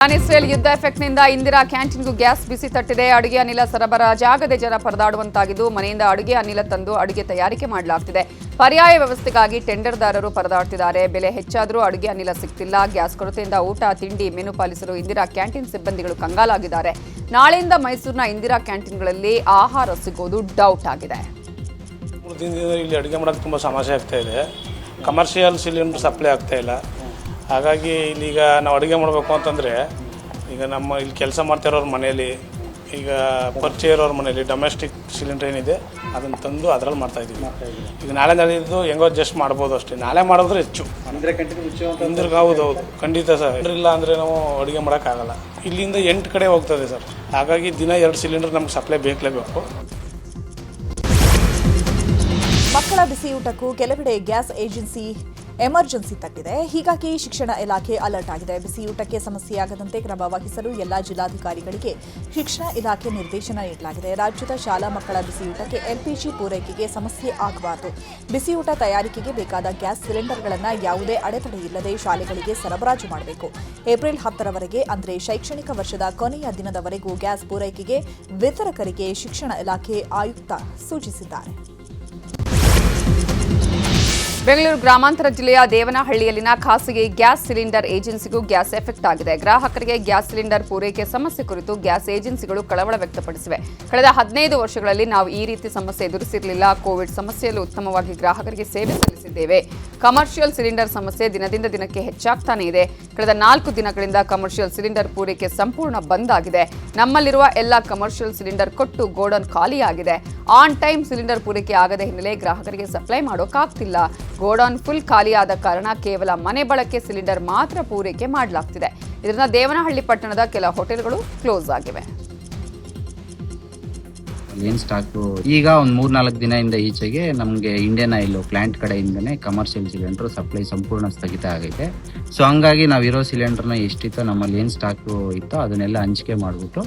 Israel ಯುದ್ಧ ಎಫೆಕ್ಟ್ನಿಂದ Indira ಕ್ಯಾಂಟೀನ್ಗೂ gas ಬಿಸಿ ತಟ್ಟಿದೆ. ಅಡುಗೆ ಅನಿಲ ಸರಬರಾಜಾಗದೆ ಜನ ಪರದಾಡುವಂತಾಗಿದ್ದು ಮನೆಯಿಂದ ಅಡುಗೆ ಅನಿಲ ತಂದು ಅಡುಗೆ ತಯಾರಿಕೆ ಮಾಡಲಾಗ್ತಿದೆ. ಪರ್ಯಾಯ ವ್ಯವಸ್ಥೆಗಾಗಿ ಟೆಂಡರ್ದಾರರು ಪರದಾಡ್ತಿದ್ದಾರೆ. ಬೆಲೆ ಹೆಚ್ಚಾದರೂ ಅಡುಗೆ ಅನಿಲ ಸಿಗ್ತಿಲ್ಲ. ಗ್ಯಾಸ್ ಕೊರತೆಯಿಂದ ಊಟ ತಿಂಡಿ ಮೆನು ಪಾಲಿಸಲು ಇಂದಿರಾ ಕ್ಯಾಂಟೀನ್ ಸಿಬ್ಬಂದಿಗಳು ಕಂಗಾಲಾಗಿದ್ದಾರೆ. ನಾಳೆಯಿಂದ ಮೈಸೂರಿನ ಇಂದಿರಾ ಕ್ಯಾಂಟೀನ್ಗಳಲ್ಲಿ ಆಹಾರ ಸಿಗೋದು ಡೌಟ್ ಆಗಿದೆ. ಇಲ್ಲಿ ಅಡುಗೆ ಮಾಡೋಕ್ಕೆ ತುಂಬ ಸಮಸ್ಯೆ ಆಗ್ತಾ ಇದೆ. ಕಮರ್ಷಿಯಲ್ ಸಿಲಿಂಡರ್ ಸಪ್ಲೈ ಆಗ್ತಾ ಇಲ್ಲ. ಹಾಗಾಗಿ ಇಲ್ಲೀಗ ನಾವು ಅಡುಗೆ ಮಾಡಬೇಕು ಅಂತಂದರೆ ಈಗ ನಮ್ಮ ಇಲ್ಲಿ ಕೆಲಸ ಮಾಡ್ತಿರೋರ ಮನೆಯಲ್ಲಿ ಈಗ ಪರಿಚಯ ಇರೋರ ಮನೆಯಲ್ಲಿ ಡೊಮೆಸ್ಟಿಕ್ ಸಿಲಿಂಡರ್ ಏನಿದೆ ಅದನ್ನು ತಂದು ಅದರಲ್ಲಿ ಮಾಡ್ತಾಯಿದ್ದೀವಿ. ಈಗ ನಾಳೆ ನಡೆದಿದ್ದು ಹೆಂಗೋ ಅಡ್ಜಸ್ಟ್ ಮಾಡ್ಬೋದು ಅಷ್ಟೇ. ನಾಳೆ ಮಾಡಿದ್ರೆ ಹೆಚ್ಚು ಹಿಂದಿರ್ಗೆ ಹೌದು ಖಂಡಿತ ಸರ್. ಇಲ್ಲ ಅಂದರೆ ನಾವು ಅಡುಗೆ ಮಾಡೋಕ್ಕಾಗಲ್ಲ. ಇಲ್ಲಿಂದ 8 ಕಡೆ ಹೋಗ್ತದೆ ಸರ್. ಹಾಗಾಗಿ ದಿನ 2 ಸಿಲಿಂಡರ್ ನಮ್ಗೆ ಸಪ್ಲೈ ಬೇಕಲೇಬೇಕು. ಮಕ್ಕಳ ಬಿಸಿಯೂಟಕ್ಕೂ ಕೆಲವೆಡೆ ಗ್ಯಾಸ್ ಏಜೆನ್ಸಿ ಎಮರ್ಜೆನ್ಸಿ ತಟ್ಟಿದೆ. ಹೀಗಾಗಿ ಶಿಕ್ಷಣ ಇಲಾಖೆ ಅಲರ್ಟ್ ಆಗಿದೆ. ಬಿಸಿಯೂಟಕ್ಕೆ ಸಮಸ್ಯೆಯಾಗದಂತೆ ಕ್ರಮ ವಹಿಸಲು ಎಲ್ಲಾ ಜಿಲ್ಲಾಧಿಕಾರಿಗಳಿಗೆ ಶಿಕ್ಷಣ ಇಲಾಖೆ ನಿರ್ದೇಶನ ನೀಡಲಾಗಿದೆ. ರಾಜ್ಯದ ಶಾಲಾ ಮಕ್ಕಳ ಬಿಸಿಯೂಟಕ್ಕೆ ಎಲ್ಪಿಜಿ ಪೂರೈಕೆಗೆ ಸಮಸ್ಯೆ ಆಗಬಾರದು. ಬಿಸಿಯೂಟ ತಯಾರಿಕೆಗೆ ಬೇಕಾದ ಗ್ಯಾಸ್ ಸಿಲಿಂಡರ್ಗಳನ್ನು ಯಾವುದೇ ಅಡೆತಡೆ ಇಲ್ಲದೆ ಶಾಲೆಗಳಿಗೆ ಸರಬರಾಜು ಮಾಡಬೇಕು. ಏಪ್ರಿಲ್ 10ರವರೆಗೆ ಅಂದರೆ ಶೈಕ್ಷಣಿಕ ವರ್ಷದ ಕೊನೆಯ ದಿನದವರೆಗೂ ಗ್ಯಾಸ್ ಪೂರೈಕೆಗೆ ವಿತರಕರಿಗೆ ಶಿಕ್ಷಣ ಇಲಾಖೆ ಆಯುಕ್ತ ಸೂಚಿಸಿದ್ದಾರೆ. ಬೆಂಗಳೂರು ಗ್ರಾಮಾಂತರ ಜಿಲ್ಲೆಯ ದೇವನಹಳ್ಳಿಯಲ್ಲಿನ ಖಾಸಗಿ ಗ್ಯಾಸ್ ಸಿಲಿಂಡರ್ ಏಜೆನ್ಸಿಗೂ ಗ್ಯಾಸ್ ಎಫೆಕ್ಟ್ ಆಗಿದೆ. ಗ್ರಾಹಕರಿಗೆ ಗ್ಯಾಸ್ ಸಿಲಿಂಡರ್ ಪೂರೈಕೆ ಸಮಸ್ಯೆ ಕುರಿತು ಗ್ಯಾಸ್ ಏಜೆನ್ಸಿಗಳು ಕಳವಳ ವ್ಯಕ್ತಪಡಿಸಿವೆ. ಕಳೆದ 15 ವರ್ಷಗಳಲ್ಲಿ ನಾವು ಈ ರೀತಿ ಸಮಸ್ಯೆ ಎದುರಿಸಿರಲಿಲ್ಲ. ಕೋವಿಡ್ ಸಮಸ್ಯೆಯಲ್ಲೂ ಉತ್ತಮವಾಗಿ ಗ್ರಾಹಕರಿಗೆ ಸೇವೆ ಸಲ್ಲಿಸಿದ್ದೇವೆ. ಕಮರ್ಷಿಯಲ್ ಸಿಲಿಂಡರ್ ಸಮಸ್ಯೆ ದಿನದಿಂದ ದಿನಕ್ಕೆ ಹೆಚ್ಚಾಗ್ತಾನೇ ಇದೆ. ಕಳೆದ 4 ದಿನಗಳಿಂದ ಕಮರ್ಷಿಯಲ್ ಸಿಲಿಂಡರ್ ಪೂರೈಕೆ ಸಂಪೂರ್ಣ ಬಂದ್ ಆಗಿದೆ. ನಮ್ಮಲ್ಲಿರುವ ಎಲ್ಲ ಕಮರ್ಷಿಯಲ್ ಸಿಲಿಂಡರ್ ಕೊಟ್ಟು ಗೋಡನ್ ಖಾಲಿಯಾಗಿದೆ. ಆನ್ ಟೈಮ್ ಸಿಲಿಂಡರ್ ಪೂರೈಕೆ ಆಗದ ಹಿನ್ನೆಲೆ ಗ್ರಾಹಕರಿಗೆ ಸಪ್ಲೈ ಮಾಡೋಕ್ಕಾಗ್ತಿಲ್ಲ. ಗೋಡೌನ್ ಫುಲ್ ಖಾಲಿಯಾದ ಕಾರಣ ಕೇವಲ ಮನೆ ಬಳಕೆ ಸಿಲಿಂಡರ್ ಮಾತ್ರ ಪೂರೈಕೆ ಮಾಡಲಾಗ್ತಿದೆ. ಇದರಿಂದ ದೇವನಹಳ್ಳಿ ಪಟ್ಟಣದ ಕೆಲ ಹೋಟೆಲ್ಗಳು ಕ್ಲೋಸ್ ಆಗಿವೆ. ಏನ್ ಸ್ಟಾಕು ಈಗ ಒಂದು 3-4 ದಿನದಿಂದ ಈಚೆಗೆ ನಮಗೆ ಇಂಡಿಯನ್ ಆಯಿಲ್ ಪ್ಲಾಂಟ್ ಕಡೆಯಿಂದನೇ ಕಮರ್ಷಿಯಲ್ ಸಿಲಿಂಡರ್ ಸಪ್ಲೈ ಸಂಪೂರ್ಣ ಸ್ಥಗಿತ ಆಗೈತೆ. ಸೊ ಹಂಗಾಗಿ ನಾವಿರೋ ಸಿಲಿಂಡರ್ನ ಎಷ್ಟಿತ್ತೋ ನಮ್ಮಲ್ಲಿ ಏನು ಸ್ಟಾಕು ಇತ್ತೋ ಅದನ್ನೆಲ್ಲ ಹಂಚಿಕೆ ಮಾಡಿಬಿಟ್ಟು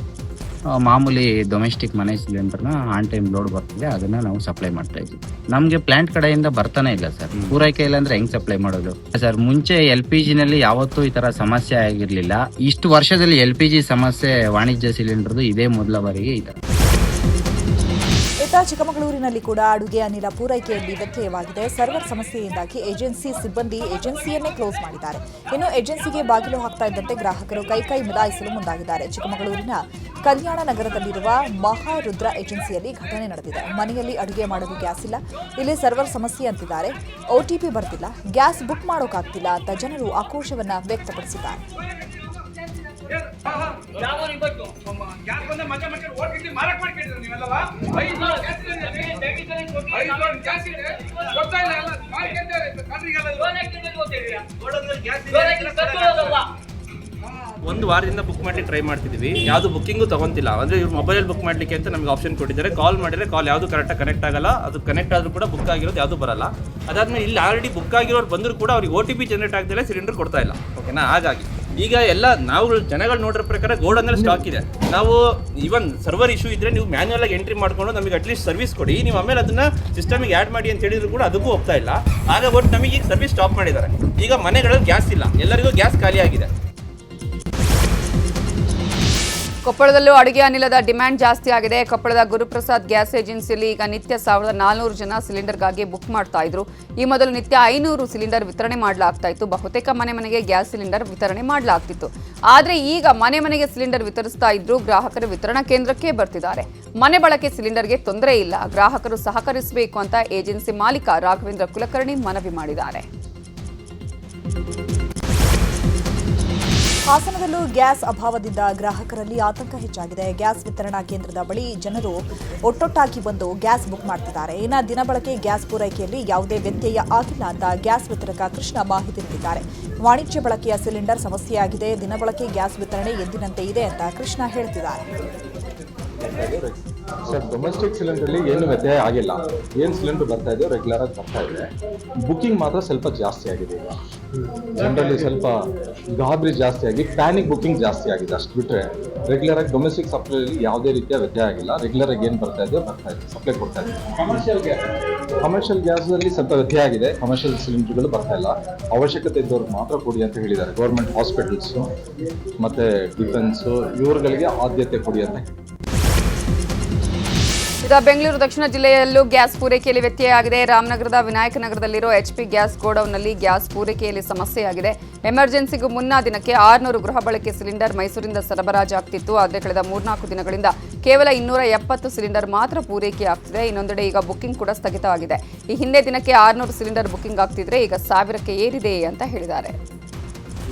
ಮಾಮೂಲಿ ಡೊಮೆಸ್ಟಿಕ್ ಮನೆ ಸಿಲಿಂಡರ್ನ ಆನ್ ಟೈಮ್ ಲೋಡ್ ಬರ್ತಿದೆ ಅದನ್ನ ನಾವು ಸಪ್ಲೈ ಮಾಡ್ತಾ ಇದ್ವಿ. ನಮಗೆ ಪ್ಲಾಂಟ್ ಕಡೆಯಿಂದ ಬರ್ತಾನೆ ಇಲ್ಲ ಸರ್. ಪೂರೈಕೆ ಇಲ್ಲ ಅಂದ್ರೆ ಹೆಂಗ್ ಸಪ್ಲೈ ಮಾಡೋದು ಸರ್? ಮುಂಚೆ LPG ನಲ್ಲಿ ಯಾವತ್ತೂ ಈ ತರ ಸಮಸ್ಯೆ ಆಗಿರ್ಲಿಲ್ಲ. ಇಷ್ಟು ವರ್ಷದಲ್ಲಿ LPG ಸಮಸ್ಯೆ ವಾಣಿಜ್ಯ ಸಿಲಿಂಡರ್ದು ಇದೇ ಮೊದಲ ಬಾರಿಗೆ ಈ ತರ. ಚಿಕ್ಕಮಗಳೂರಿನಲ್ಲಿ ಕೂಡ ಅಡುಗೆ ಅನಿಲ ಪೂರೈಕೆಯಲ್ಲಿ ವ್ಯತ್ಯಯವಾಗಿದೆ. ಸರ್ವರ್ ಸಮಸ್ಯೆಯಿಂದಾಗಿ ಏಜೆನ್ಸಿ ಸಿಬ್ಬಂದಿ ಏಜೆನ್ಸಿಯನ್ನೇ ಕ್ಲೋಸ್ ಮಾಡಿದ್ದಾರೆ. ಇನ್ನು ಏಜೆನ್ಸಿಗೆ ಬಾಗಿಲು ಹಾಕ್ತಾ ಇದ್ದಂತೆ ಗ್ರಾಹಕರು ಕೈ ಮಿಲಾಯಿಸಲು ಮುಂದಾಗಿದ್ದಾರೆ. ಚಿಕ್ಕಮಗಳೂರಿನ ಕಲ್ಯಾಣ ನಗರದಲ್ಲಿರುವ ಮಹಾರುದ್ರ ಏಜೆನ್ಸಿಯಲ್ಲಿ ಘಟನೆ ನಡೆದಿದೆ. ಮನೆಯಲ್ಲಿ ಅಡುಗೆ ಮಾಡಲು ಗ್ಯಾಸ್ ಇಲ್ಲ, ಇಲ್ಲಿ ಸರ್ವರ್ ಸಮಸ್ಯೆ ಅಂತಿದ್ದಾರೆ. OTP ಬರ್ತಿಲ್ಲ, ಗ್ಯಾಸ್ ಬುಕ್ ಮಾಡೋಕ್ಕಾಗ್ತಿಲ್ಲ ಅಂತ ಜನರು ಆಕ್ರೋಶವನ್ನ ವ್ಯಕ್ತಪಡಿಸಿದ್ದಾರೆ. ಒಂದು ವಾರದಿಂದ ಬುಕ್ ಮಾಡ್ಲಿಕ್ಕೆ ಟ್ರೈ ಮಾಡ್ತಿದ್ವಿ. ಯಾವುದು ಬುಕ್ಕಿಂಗು ತಗೊಂತಿಲ್ಲ. ಅಂದರೆ ಇವ್ರು ಮೊಬೈಲ್ ಬುಕ್ ಮಾಡಲಿಕ್ಕೆ ಅಂತ ನಮಗೆ ಆಪ್ಷನ್ ಕೊಟ್ಟಿದ್ದಾರೆ. ಕಾಲ್ ಮಾಡಿದರೆ ಕಾಲ್ ಯಾವುದು ಕರೆಕ್ಟಾಗಿ ಕನೆಕ್ಟ್ ಆಗಲ್ಲ. ಅದು ಕನೆಕ್ಟ್ ಆದರೂ ಕೂಡ ಬುಕ್ ಆಗಿರೋದು ಯಾವುದು ಬರಲ್ಲ. ಅದಾದ್ಮೇಲೆ ಇಲ್ಲಿ ಆಲ್ರೆಡಿ ಬುಕ್ ಆಗಿರೋರು ಬಂದರೂ ಕೂಡ ಅವ್ರಿಗೆ OTP ಜನರೇಟ್ ಆಗ್ತಿಲ್ಲ, ಸಿಲಿಂಡರ್ ಕೊಡ್ತಾ ಇಲ್ಲ. ಓಕೆನಾ? ಹಾಗಾಗಿ ಈಗ ಎಲ್ಲ ನಾವು ಜನಗಳು ನೋಡಿರೋ ಪ್ರಕಾರ ಗೋಡನ್ನಲ್ಲಿ ಸ್ಟಾಕ್ ಇದೆ. ನಾವು ಈವನ್ ಸರ್ವರ್ ಇಶ್ಯೂ ಇದ್ದರೆ ನೀವು ಮ್ಯಾನ್ಯಲ್ ಆಗಿ ಎಂಟ್ರಿ ಮಾಡ್ಕೊಂಡು ನಮಗೆ ಅಟ್ಲೀಸ್ಟ್ ಸರ್ವಿಸ್ ಕೊಡಿ, ನೀವು ಆಮೇಲೆ ಅದನ್ನ ಸಿಸ್ಟಮಿಗೆ ಆ್ಯಡ್ ಮಾಡಿ ಅಂತ ಹೇಳಿದ್ರು ಕೂಡ ಅದಕ್ಕೂ ಹೋಗ್ತಾ ಇಲ್ಲ. ಆಗ ಒಟ್ಟು ನಮಗೆ ಈಗ ಸರ್ವಿಸ್ ಸ್ಟಾಪ್ ಮಾಡಿದ್ದಾರೆ. ಈಗ ಮನೆಗಳಲ್ಲಿ ಗ್ಯಾಸ್ ಇಲ್ಲ, ಎಲ್ಲರಿಗೂ ಗ್ಯಾಸ್ ಖಾಲಿ ಆಗಿದೆ. ಕೊಪ್ಪಳದಲ್ಲೂ ಅಡುಗೆ ಅನಿಲದ ಡಿಮ್ಯಾಂಡ್ ಜಾಸ್ತಿ ಆಗಿದೆ. ಕೊಪ್ಪಳದ ಗುರುಪ್ರಸಾದ್ ಗ್ಯಾಸ್ ಏಜೆನ್ಸಿಯಲ್ಲಿ ಈಗ ನಿತ್ಯ 1400 ಜನ ಸಿಲಿಂಡರ್ಗಾಗಿ ಬುಕ್ ಮಾಡ್ತಾ ಇದ್ರು. ಈ ಮೊದಲು ನಿತ್ಯ 500 ಸಿಲಿಂಡರ್ ವಿತರಣೆ ಮಾಡಲಾಗ್ತಾ ಇತ್ತು. ಬಹುತೇಕ ಮನೆಗೆ ಗ್ಯಾಸ್ ಸಿಲಿಂಡರ್ ವಿತರಣೆ ಮಾಡಲಾಗ್ತಿತ್ತು. ಆದರೆ ಈಗ ಮನೆಗೆ ಸಿಲಿಂಡರ್ ವಿತರಿಸ್ತಾ ಇದ್ರು. ಗ್ರಾಹಕರು ವಿತರಣಾ ಕೇಂದ್ರಕ್ಕೆ ಬರ್ತಿದ್ದಾರೆ. ಮನೆ ಬಳಕೆ ಸಿಲಿಂಡರ್ಗೆ ತೊಂದರೆ ಇಲ್ಲ, ಗ್ರಾಹಕರು ಸಹಕರಿಸಬೇಕು ಅಂತ ಏಜೆನ್ಸಿ ಮಾಲೀಕ ರಾಘವೇಂದ್ರ ಕುಲಕರ್ಣಿ ಮನವಿ ಮಾಡಿದ್ದಾರೆ. ಹಾಸನದಲ್ಲೂ ಗ್ಯಾಸ್ ಅಭಾವದಿಂದ ಗ್ರಾಹಕರಲ್ಲಿ ಆತಂಕ ಹೆಚ್ಚಾಗಿದೆ. ಗ್ಯಾಸ್ ವಿತರಣಾ ಕೇಂದ್ರದ ಬಳಿ ಜನರು ಒಟ್ಟೊಟ್ಟಾಗಿ ಬಂದು ಗ್ಯಾಸ್ ಬುಕ್ ಮಾಡ್ತಿದ್ದಾರೆ. ಇನ್ನು ದಿನಬಳಕೆ ಗ್ಯಾಸ್ ಪೂರೈಕೆಯಲ್ಲಿ ಯಾವುದೇ ವ್ಯತ್ಯಯ ಆಗಿಲ್ಲ ಅಂತ ಗ್ಯಾಸ್ ವಿತರಕ ಕೃಷ್ಣ ಮಾಹಿತಿ ನೀಡಿದ್ದಾರೆ. ವಾಣಿಜ್ಯ ಬಳಕೆಯ ಸಿಲಿಂಡರ್ ಸಮಸ್ಯೆಯಾಗಿದೆ, ದಿನಬಳಕೆ ಗ್ಯಾಸ್ ವಿತರಣೆ ಎಂದಿನಂತೆ ಇದೆ ಅಂತ ಕೃಷ್ಣ ಹೇಳ್ತಿದ್ದಾರೆ. ಸರ್, ಡೊಮೆಸ್ಟಿಕ್ ಸಿಲಿಂಡರ್ಲಿ ಏನು ವ್ಯತ್ಯಯ ಆಗಿಲ್ಲ. ಏನು ಸಿಲಿಂಡರ್ ಬರ್ತಾ ಇದೆ ರೆಗ್ಯುಲರ್ ಆಗಿ ಬರ್ತಾ ಇದೆ. ಬುಕ್ಕಿಂಗ್ ಮಾತ್ರ ಸ್ವಲ್ಪ ಜಾಸ್ತಿ ಆಗಿದೆ ಈಗ. ಜನರಲ್ಲಿ ಸ್ವಲ್ಪ ಗಾಬರಿ ಜಾಸ್ತಿ ಆಗಿ ಪ್ಯಾನಿಕ್ ಬುಕಿಂಗ್ ಜಾಸ್ತಿ ಆಗಿದೆ. ಅಷ್ಟು ಬಿಟ್ಟರೆ ರೆಗ್ಯುಲರ್ ಆಗಿ ಡೊಮೆಸ್ಟಿಕ್ ಸಪ್ಲೈಲಿ ಯಾವುದೇ ರೀತಿಯ ವ್ಯತ್ಯಯ ಆಗಿಲ್ಲ. ರೆಗ್ಯುಲರ್ ಆಗಿ ಏನು ಬರ್ತಾ ಇದೆ ಸಪ್ಲೈ ಕೊಡ್ತಾ ಇದೆ. ಕಮರ್ಷಿಯಲ್ ಗ್ಯಾಸಲ್ಲಿ ಸ್ವಲ್ಪ ವ್ಯತ್ಯಯ ಆಗಿದೆ. ಕಮರ್ಷಿಯಲ್ ಸಿಲಿಂಡರ್ಗಳು ಬರ್ತಾ ಇಲ್ಲ. ಅವಶ್ಯಕತೆ ಇದ್ದವ್ರಿಗೆ ಮಾತ್ರ ಕೊಡಿ ಅಂತ ಹೇಳಿದ್ದಾರೆ. ಗೌರ್ಮೆಂಟ್ ಹಾಸ್ಪಿಟಲ್ಸು ಮತ್ತು ಡಿಫೆನ್ಸು ಇವ್ರುಗಳಿಗೆ ಆದ್ಯತೆ ಕೊಡಿ ಅಂತ. ಈಗ ಬೆಂಗಳೂರು ದಕ್ಷಿಣ ಜಿಲ್ಲೆಯಲ್ಲೂ ಗ್ಯಾಸ್ ಪೂರೈಕೆಯಲ್ಲಿ ವ್ಯತ್ಯಯ ಆಗಿದೆ. ರಾಮನಗರದ ವಿನಾಯಕನಗರದಲ್ಲಿರೋ HP ಗ್ಯಾಸ್ ಗೋಡೌನ್ನಲ್ಲಿ ಗ್ಯಾಸ್ ಪೂರೈಕೆಯಲ್ಲಿ ಸಮಸ್ಯೆಯಾಗಿದೆ. ಎಮರ್ಜೆನ್ಸಿಗೂ ಮುನ್ನ ದಿನಕ್ಕೆ 600 ಗೃಹ ಬಳಕೆ ಸಿಲಿಂಡರ್ ಮೈಸೂರಿಂದ ಸರಬರಾಜಾಗ್ತಿತ್ತು. ಆದರೆ ಕಳೆದ 3-4 ದಿನಗಳಿಂದ ಕೇವಲ 270 ಸಿಲಿಂಡರ್ ಮಾತ್ರ ಪೂರೈಕೆ ಆಗ್ತಿದೆ. ಇನ್ನೊಂದೆಡೆ ಈಗ ಬುಕ್ಕಿಂಗ್ ಕೂಡ ಸ್ಥಗಿತವಾಗಿದೆ. ಈ ಹಿಂದೆ ದಿನಕ್ಕೆ 600 ಸಿಲಿಂಡರ್ ಬುಕ್ಕಿಂಗ್ ಆಗ್ತಿದ್ರೆ ಈಗ 1000ಕ್ಕೆ ಏರಿದೆ ಅಂತ ಹೇಳಿದ್ದಾರೆ.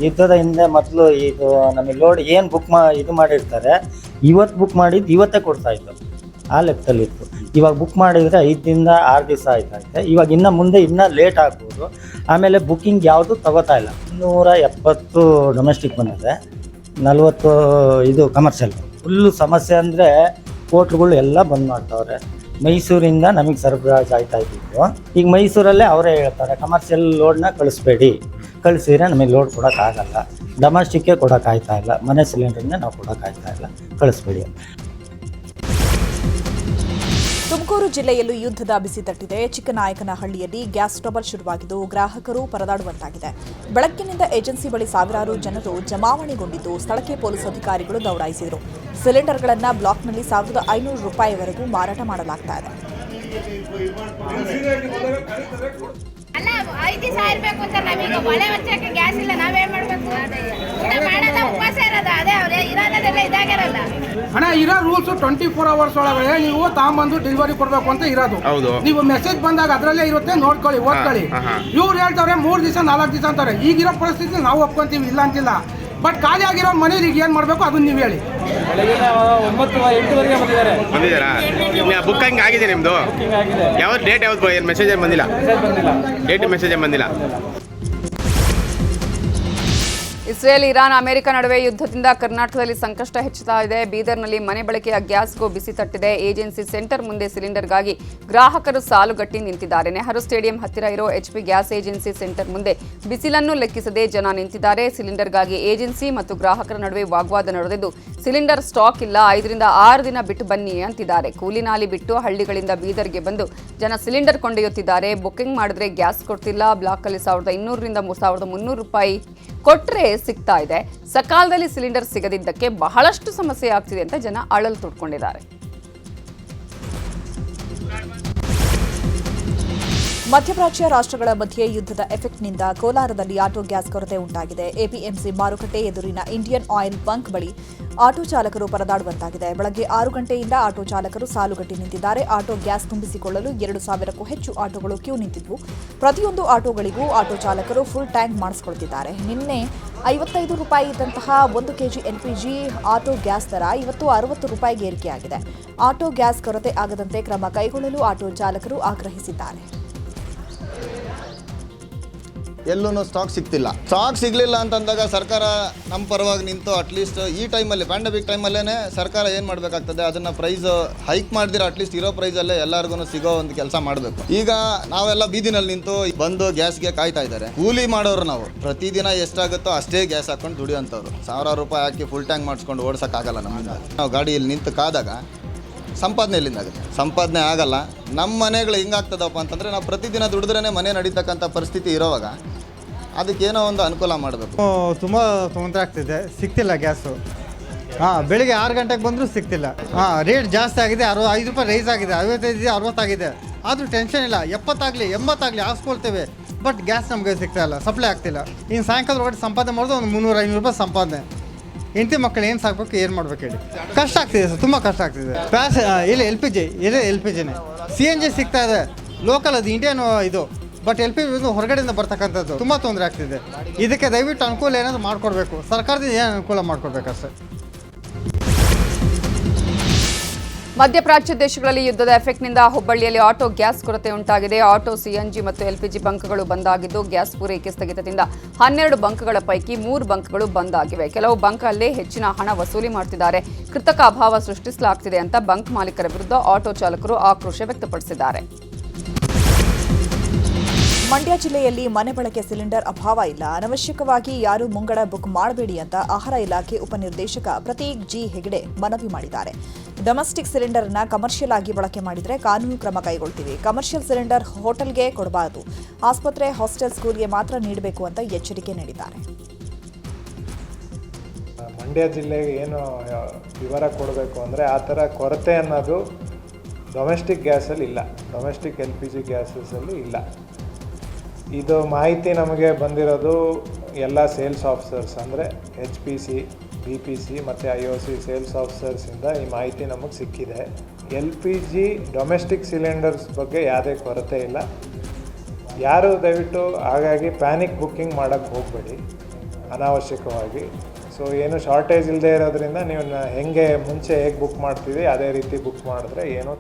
ಯುದ್ಧದ ಹಿಂದೆ ಮೊದಲು ಇದು ನಮಗೆ ಲೋಡ್ ಏನು ಇದು ಮಾಡಿರ್ತಾರೆ, ಇವತ್ತು ಬುಕ್ ಮಾಡಿದ್ದು ಇವತ್ತೇ ಕೊಡ್ತಾ ಇತ್ತು. ಆ ಲೆಕ್ಕದಲ್ಲಿತ್ತು. ಇವಾಗ ಬುಕ್ ಮಾಡಿದರೆ 5 ದಿನದಿಂದ 6 ದಿವಸ ಆಯ್ತೈತೆ. ಇವಾಗ ಇನ್ನು ಮುಂದೆ ಇನ್ನೂ ಲೇಟ್ ಆಗ್ಬೋದು. ಆಮೇಲೆ ಬುಕ್ಕಿಂಗ್ ಯಾವುದು ತಗೋತಾ ಇಲ್ಲ. 270 ಡೊಮೆಸ್ಟಿಕ್ ಬಂದಿದೆ, 40 ಇದು ಕಮರ್ಷಿಯಲ್. ಫುಲ್ಲು ಸಮಸ್ಯೆ ಅಂದರೆ ಹೋಟ್ಲುಗಳು ಎಲ್ಲ ಬಂದ್ ಮಾಡ್ತಾವ್ರೆ. ಮೈಸೂರಿಂದ ನಮಗೆ ಸರಬರಾಜು ಆಯ್ತಾ ಇದ್ದಿದ್ದು. ಈಗ ಮೈಸೂರಲ್ಲೇ ಅವರೇ ಹೇಳ್ತಾರೆ ಕಮರ್ಷಿಯಲ್ ಲೋಡ್ನ ಕಳಿಸ್ಬೇಡಿ, ಕಳಿಸಿದ್ರೆ ನಮಗೆ ಲೋಡ್ ಕೊಡೋಕ್ಕಾಗಲ್ಲ. ಡೊಮೆಸ್ಟಿಕ್ಕೇ ಕೊಡೋಕ್ಕಾಗ್ತಾ ಇಲ್ಲ, ಮನೆ ಸಿಲಿಂಡರ್ನೇ ನಾವು ಕೊಡೋಕ್ಕಾಗ್ತಾ ಇಲ್ಲ, ಕಳಿಸ್ಬೇಡಿ ಅಂತ. ತುಮಕೂರು ಜಿಲ್ಲೆಯಲ್ಲೂ ಯುದ್ಧದ ಬಿಸಿ ತಟ್ಟಿದೆ. ಚಿಕ್ಕನಾಯಕನಹಳ್ಳಿಯಲ್ಲಿ ಗ್ಯಾಸ್ ಟ್ರಬಲ್ ಶುರುವಾಗಿದ್ದು ಗ್ರಾಹಕರು ಪರದಾಡುವಂತಾಗಿದೆ. ಬೆಳಗ್ಗಿನಿಂದ ಏಜೆನ್ಸಿ ಬಳಿ ಸಾವಿರಾರು ಜನರು ಜಮಾವಣೆಗೊಂಡಿದ್ದು ಸ್ಥಳಕ್ಕೆ ಪೊಲೀಸ್ ಅಧಿಕಾರಿಗಳು ದೌಡಾಯಿಸಿದರು. ಸಿಲಿಂಡರ್ಗಳನ್ನು ಬ್ಲಾಕ್ನಲ್ಲಿ ₹1,500ವರೆಗೂ ಮಾರಾಟ ಮಾಡಲಾಗ್ತಾ ಇದೆ. ಅಲ್ಲ 5 ದಿವಸ ಇರಬೇಕು ಅಂತ ನಮಗೆ ಒಲೆ ಹಚ್ಚಕ್ಕೆ ಗ್ಯಾಸ್ ಇಲ್ಲ, ನಾವೇನ್ ಮಾಡ್ಬೇಕು? ಊಟ ಮಾಡೋದ ಉಪವಾಸ ಇರೋದ, ಅದೇ ಅವ್ರೆ ಇರೋದೆಲ್ಲ ಇದಾಗಿರಲ್ಲ. ಅಣ್ಣ ಇರೋ ರೂಲ್ಸ್ 24 ಅವರ್ಸ್ ಒಳಗಡೆ ನೀವು ತಾಂಬಂದು ಡೆಲಿವರಿ ಕೊಡ್ಬೇಕು ಅಂತ ಇರೋದು. ನೀವು ಮೆಸೇಜ್ ಬಂದಾಗ ಅದರಲ್ಲೇ ಇರುತ್ತೆ, ನೋಡ್ಕೊಳ್ಳಿ, ಓದ್ಕೊಳ್ಳಿ. ಇವ್ರು ಹೇಳ್ತಾರೆ 3 ದಿವಸ 4 ದಿವಸ ಅಂತಾರೆ. ಈಗಿರೋ ಪರಿಸ್ಥಿತಿ ನಾವು ಒಪ್ಕೊಂತೀವಿ, ಇಲ್ಲ ಅಂತಿಲ್ಲ. ಬಟ್ ಖಾಲಿ ಆಗಿರೋ ಮನೇಲಿ ಈಗ ಏನ್ ಮಾಡ್ಬೇಕು ಅದನ್ನ ನೀವು ಹೇಳಿ. ಬುಕ್ಕಿಂಗ್ ಆಗಿದೆ ನಿಮ್ದು? ಯಾವ ಡೇಟ್ ಯಾವ್ದು ಮೆಸೇಜ್ ಬಂದಿಲ್ಲ? ಡೇಟ್ ಮೆಸೇಜ್ ಬಂದಿಲ್ಲ. ಇಸ್ರೇಲ್, ಇರಾನ್, ಅಮೆರಿಕ ನಡುವೆ ಯುದ್ಧದಿಂದ ಕರ್ನಾಟಕದಲ್ಲಿ ಸಂಕಷ್ಟ ಹೆಚ್ಚುತ್ತಾ ಇದೆ. ಬೀದರ್ನಲ್ಲಿ ಮನೆ ಬಳಕೆಯ ಗ್ಯಾಸ್ಗೂ ಬಿಸಿ ತಟ್ಟಿದೆ. ಏಜೆನ್ಸಿ ಸೆಂಟರ್ ಮುಂದೆ ಸಿಲಿಂಡರ್ಗಾಗಿ ಗ್ರಾಹಕರು ಸಾಲುಗಟ್ಟಿ ನಿಂತಿದ್ದಾರೆ. ನೆಹರು ಸ್ಟೇಡಿಯಂ ಹತ್ತಿರ ಇರೋ HP ಗ್ಯಾಸ್ ಏಜೆನ್ಸಿ ಸೆಂಟರ್ ಮುಂದೆ ಬಿಸಿಲನ್ನು ಲೆಕ್ಕಿಸದೆ ಜನ ನಿಂತಿದ್ದಾರೆ. ಸಿಲಿಂಡರ್ಗಾಗಿ ಏಜೆನ್ಸಿ ಮತ್ತು ಗ್ರಾಹಕರ ನಡುವೆ ವಾಗ್ವಾದ ನಡೆದಿದ್ದು ಸಿಲಿಂಡರ್ ಸ್ಟಾಕ್ ಇಲ್ಲ, 5ರಿಂದ 6 ದಿನ ಬಿಟ್ಟು ಬನ್ನಿ ಅಂತಿದ್ದಾರೆ. ಕೂಲಿ ನಾಲಿ ಬಿಟ್ಟು ಹಳ್ಳಿಗಳಿಂದ ಬೀದರ್ಗೆ ಬಂದು ಜನ ಸಿಲಿಂಡರ್ ಕೊಂಡೊಯ್ಯುತ್ತಿದ್ದಾರೆ. ಬುಕ್ಕಿಂಗ್ ಮಾಡಿದ್ರೆ ಗ್ಯಾಸ್ ಕೊಡ್ತಿಲ್ಲ. ಬ್ಲಾಕಲ್ಲಿ ₹1,200ರಿಂದ ₹1,300 ಕೊಟ್ಟರೆ ಸಿಗ್ತಾ ಇದೆ. ಸಕಾಲದಲ್ಲಿ ಸಿಲಿಂಡರ್ ಸಿಗದಿದ್ದಕ್ಕೆ ಬಹಳಷ್ಟು ಸಮಸ್ಯೆ ಆಗ್ತಿದೆ ಅಂತ ಜನ ಅಳಲು ತೊಡ್ಕೊಂಡಿದ್ದಾರೆ. ಮಧ್ಯಪ್ರಾಚ್ಯ ರಾಷ್ಟ್ರಗಳ ಮಧ್ಯೆ ಯುದ್ಧದ ಎಫೆಕ್ಟ್ನಿಂದ ಕೋಲಾರದಲ್ಲಿ ಆಟೋ ಗ್ಯಾಸ್ ಕೊರತೆ ಉಂಟಾಗಿದೆ. APMC ಮಾರುಕಟ್ಟೆ ಎದುರಿನ ಇಂಡಿಯನ್ ಆಯಿಲ್ ಬಂಕ್ ಬಳಿ ಆಟೋ ಚಾಲಕರು ಪರದಾಡುವಂತಾಗಿದೆ. ಬೆಳಗ್ಗೆ 6 ಗಂಟೆಯಿಂದ ಆಟೋ ಚಾಲಕರು ಸಾಲುಗಟ್ಟಿ ನಿಂತಿದ್ದಾರೆ. ಆಟೋ ಗ್ಯಾಸ್ ತುಂಬಿಸಿಕೊಳ್ಳಲು 2,000ಕ್ಕೂ ಹೆಚ್ಚು ಆಟೋಗಳು ಕ್ಯೂ ನಿಂತಿದ್ವು. ಪ್ರತಿಯೊಂದು ಆಟೋಗಳಿಗೂ ಆಟೋ ಚಾಲಕರು ಫುಲ್ ಟ್ಯಾಂಕ್ ಮಾಡಿಸಿಕೊಳ್ತಿದ್ದಾರೆ. ನಿನ್ನೆ ₹55 ಇದ್ದಂತಹ 1 kg LPG ಆಟೋ ಗ್ಯಾಸ್ ದರ ಇವತ್ತು ₹60ಗೆ ಏರಿಕೆಯಾಗಿದೆ. ಆಟೋ ಗ್ಯಾಸ್ ಕೊರತೆ ಆಗದಂತೆ ಕ್ರಮ ಕೈಗೊಳ್ಳಲು ಆಟೋ ಚಾಲಕರು ಆಗ್ರಹಿಸಿದ್ದಾರೆ. ಎಲ್ಲೂ ಸ್ಟಾಕ್ ಸಿಗ್ತಿಲ್ಲ. ಸ್ಟಾಕ್ ಸಿಗಲಿಲ್ಲ ಅಂತಂದಾಗ ಸರ್ಕಾರ ನಮ್ಮ ಪರವಾಗಿ ನಿಂತು ಅಟ್ಲೀಸ್ಟ್ ಈ ಟೈಮಲ್ಲಿ ಪ್ಯಾಂಡಮಿಕ್ ಟೈಮಲ್ಲೇ ಸರ್ಕಾರ ಏನು ಮಾಡಬೇಕಾಗ್ತದೆ, ಅದನ್ನು ಪ್ರೈಸ್ ಹೈಕ್ ಮಾಡಿದ್ರೆ ಅಟ್ಲೀಸ್ಟ್ ಇರೋ ಪ್ರೈಸಲ್ಲೇ ಎಲ್ಲರಿಗೂ ಸಿಗೋ ಒಂದು ಕೆಲಸ ಮಾಡಬೇಕು. ಈಗ ನಾವೆಲ್ಲ ಬೀದಿನಲ್ಲಿ ನಿಂತು ಬಂದು ಗ್ಯಾಸ್ಗೆ ಕಾಯ್ತಾ ಇದ್ದಾರೆ. ಕೂಲಿ ಮಾಡೋರು ನಾವು ಪ್ರತಿದಿನ ಎಷ್ಟಾಗುತ್ತೋ ಅಷ್ಟೇ ಗ್ಯಾಸ್ ಹಾಕೊಂಡು ದುಡಿಯೋಂಥವ್ರು. ₹1,000 ಹಾಕಿ ಫುಲ್ ಟ್ಯಾಂಕ್ ಮಾಡಿಸ್ಕೊಂಡು ಓಡಿಸೋಕ್ಕಾಗಲ್ಲ ನಮ್ಮಿಂದ. ನಾವು ಗಾಡಿಯಲ್ಲಿ ನಿಂತು ಕಾದಾಗ ಸಂಪಾದನೆ ಎಲ್ಲಿಂದ ಆಗುತ್ತೆ? ಸಂಪಾದನೆ ಆಗಲ್ಲ. ನಮ್ಮ ಮನೆಗಳು ಹೆಂಗಾಗ್ತದಪ್ಪ ಅಂತಂದರೆ ನಾವು ಪ್ರತಿದಿನ ದುಡಿದ್ರೇ ಮನೆ ನಡೀತಕ್ಕಂಥ ಪರಿಸ್ಥಿತಿ ಇರೋವಾಗ ಅದಕ್ಕೇನೋ ಒಂದು ಅನುಕೂಲ ಮಾಡಬೇಕು. ತುಂಬ ತೊಂದರೆ ಆಗ್ತಿದೆ, ಸಿಗ್ತಿಲ್ಲ ಗ್ಯಾಸು. ಬೆಳಿಗ್ಗೆ 6 ಗಂಟೆಗೆ ಬಂದರೂ ಸಿಗ್ತಿಲ್ಲ. ರೇಟ್ ಜಾಸ್ತಿ ಆಗಿದೆ, ₹5 ರೈಸ್ ಆಗಿದೆ, 55 60 ಆಗಿದೆ. ಆದರೂ ಟೆನ್ಷನ್ ಇಲ್ಲ, 70 ಆಗಲಿ 80 ಆಗಲಿ ಹಾಕ್ಸ್ಕೊಳ್ತೇವೆ. ಬಟ್ ಗ್ಯಾಸ್ ನಮಗೆ ಸಿಗ್ತಾ ಇಲ್ಲ, ಸಪ್ಲೈ ಆಗ್ತಿಲ್ಲ. ಇನ್ನು ಸಾಯಂಕಾಲ ಒಳಗಡೆ ಸಂಪಾದನೆ ಮಾಡಿದ್ರೆ ಒಂದು ₹300-500 ಸಂಪಾದನೆ. ಹೆಂಡತಿ ಮಕ್ಕಳು ಏನು ಸಾಕಬೇಕು, ಏನು ಮಾಡ್ಬೇಕು ಹೇಳಿ? ಕಷ್ಟ ಆಗ್ತಿದೆ ಸರ್, ತುಂಬ ಕಷ್ಟ ಆಗ್ತಿದೆ. ಇಲ್ಲಿ LPGನೇ. CNG ಸಿಗ್ತಾ ಇದೆ, ಲೋಕಲ್ ಅದು ಇಂಡಿಯನ್ ಇದು. ಬಟ್ LPG ಹೊರಗಡೆಯಿಂದ ಬರ್ತಕ್ಕಂಥದ್ದು ತುಂಬ ತೊಂದರೆ ಆಗ್ತಿದೆ. ಇದಕ್ಕೆ ದಯವಿಟ್ಟು ಅನುಕೂಲ ಏನಾದರೂ ಮಾಡಿಕೊಡ್ಬೇಕು, ಸರ್ಕಾರದಿಂದ ಏನು ಅನುಕೂಲ ಮಾಡಿಕೊಡ್ಬೇಕಷ್ಟೇ. ಮಧ್ಯಪ್ರಾಚ್ಯ ದೇಶಗಳಲ್ಲಿ ಯುದ್ಧದ ಎಫೆಕ್ಟ್ನಿಂದ ಹುಬ್ಬಳ್ಳಿಯಲ್ಲಿ ಆಟೋ ಗ್ಯಾಸ್ ಕೊರತೆ ಉಂಟಾಗಿದೆ. ಆಟೋ, CNG ಮತ್ತು LPG ಬಂಕ್ಗಳು ಬಂದ್ ಆಗಿದ್ದು ಗ್ಯಾಸ್ ಪೂರೈಕೆ ಸ್ಥಗಿತದಿಂದ 12 ಬಂಕ್ಗಳ ಪೈಕಿ 3 ಬಂಕ್ಗಳು ಬಂದ್ ಆಗಿವೆ. ಕೆಲವು ಬಂಕ್ಗಳಲ್ಲಿ ಹೆಚ್ಚಿನ ಹಣ ವಸೂಲಿ ಮಾಡುತ್ತಿದ್ದಾರೆ. ಕೃತಕ ಅಭಾವ ಸೃಷ್ಟಿಸಲಾಗ್ತಿದೆ ಅಂತ ಬಂಕ್ ಮಾಲೀಕರ ವಿರುದ್ಧ ಆಟೋ ಚಾಲಕರು ಆಕ್ರೋಶ ವ್ಯಕ್ತಪಡಿಸಿದ್ದಾರೆ. ಮಂಡ್ಯ ಜಿಲ್ಲೆಯಲ್ಲಿ ಮನೆ ಬಳಕೆ ಸಿಲಿಂಡರ್ ಅಭಾವ ಇಲ್ಲ. ಅನವಶ್ಯಕವಾಗಿ ಯಾರೂ ಮುಂಗಡ ಬುಕ್ ಮಾಡಬೇಡಿ ಅಂತ ಆಹಾರ ಇಲಾಖೆ ಉಪನಿರ್ದೇಶಕ ಪ್ರತೀಕ್ ಜಿ ಹೆಗಡೆ ಮನವಿ ಮಾಡಿದ್ದಾರೆ. ಡೊಮೆಸ್ಟಿಕ್ ಸಿಲಿಂಡರ್ ಅನ್ನ ಕಮರ್ಷಿಯಲ್ ಆಗಿ ಬಳಕೆ ಮಾಡಿದರೆ ಕಾನೂನು ಕ್ರಮ ಕೈಗೊಳ್ತೀವಿ. ಕಮರ್ಷಿಯಲ್ ಸಿಲಿಂಡರ್ ಹೋಟೆಲ್ಗೆ ಕೊಡಬಾರದು, ಆಸ್ಪತ್ರೆ, ಹಾಸ್ಟೆಲ್, ಸ್ಕೂಲ್ಗೆ ಮಾತ್ರ ನೀಡಬೇಕು ಅಂತ ಎಚ್ಚರಿಕೆ ನೀಡಿದ್ದಾರೆ. ಮಂಡ್ಯ ಜಿಲ್ಲೆಗೆ ಏನು ವಿವರ ಕೊಡಬೇಕು ಅಂದರೆ ಆ ಥರ ಕೊರತೆ ಅನ್ನೋದು ಡೊಮೆಸ್ಟಿಕ್ ಗ್ಯಾಸಲ್ಲಿ ಇಲ್ಲ, ಡೊಮೆಸ್ಟಿಕ್ LPG ಗ್ಯಾಸಸಲ್ಲಿ ಇಲ್ಲ. ಇದು ಮಾಹಿತಿ ನಮಗೆ ಬಂದಿರೋದು ಎಲ್ಲ ಸೇಲ್ಸ್ ಆಫೀಸರ್ಸ್ ಅಂದರೆ HPC, BPC ಮತ್ತು IOC ಸೇಲ್ಸ್ ಆಫೀಸರ್ಸಿಂದ ಈ ಮಾಹಿತಿ ನಮಗೆ ಸಿಕ್ಕಿದೆ. LPG ಡೊಮೆಸ್ಟಿಕ್ ಸಿಲಿಂಡರ್ಸ್ ಬಗ್ಗೆ ಯಾವುದೇ ಕೊರತೆ ಇಲ್ಲ. ಯಾರು ದಯವಿಟ್ಟು ಹಾಗಾಗಿ ಪ್ಯಾನಿಕ್ ಬುಕ್ಕಿಂಗ್ ಮಾಡೋಕ್ಕೆ ಹೋಗಬೇಡಿ ಅನಾವಶ್ಯಕವಾಗಿ. ಸೊ ಏನು ಶಾರ್ಟೇಜ್ ಇಲ್ಲದೆ ಇರೋದ್ರಿಂದ ನೀವು ಹೇಗೆ ಮುಂಚೆ ಹೇಗೆ ಬುಕ್ ಮಾಡ್ತೀವಿ ಅದೇ ರೀತಿ ಬುಕ್ ಮಾಡಿದ್ರೆ ಏನೋ.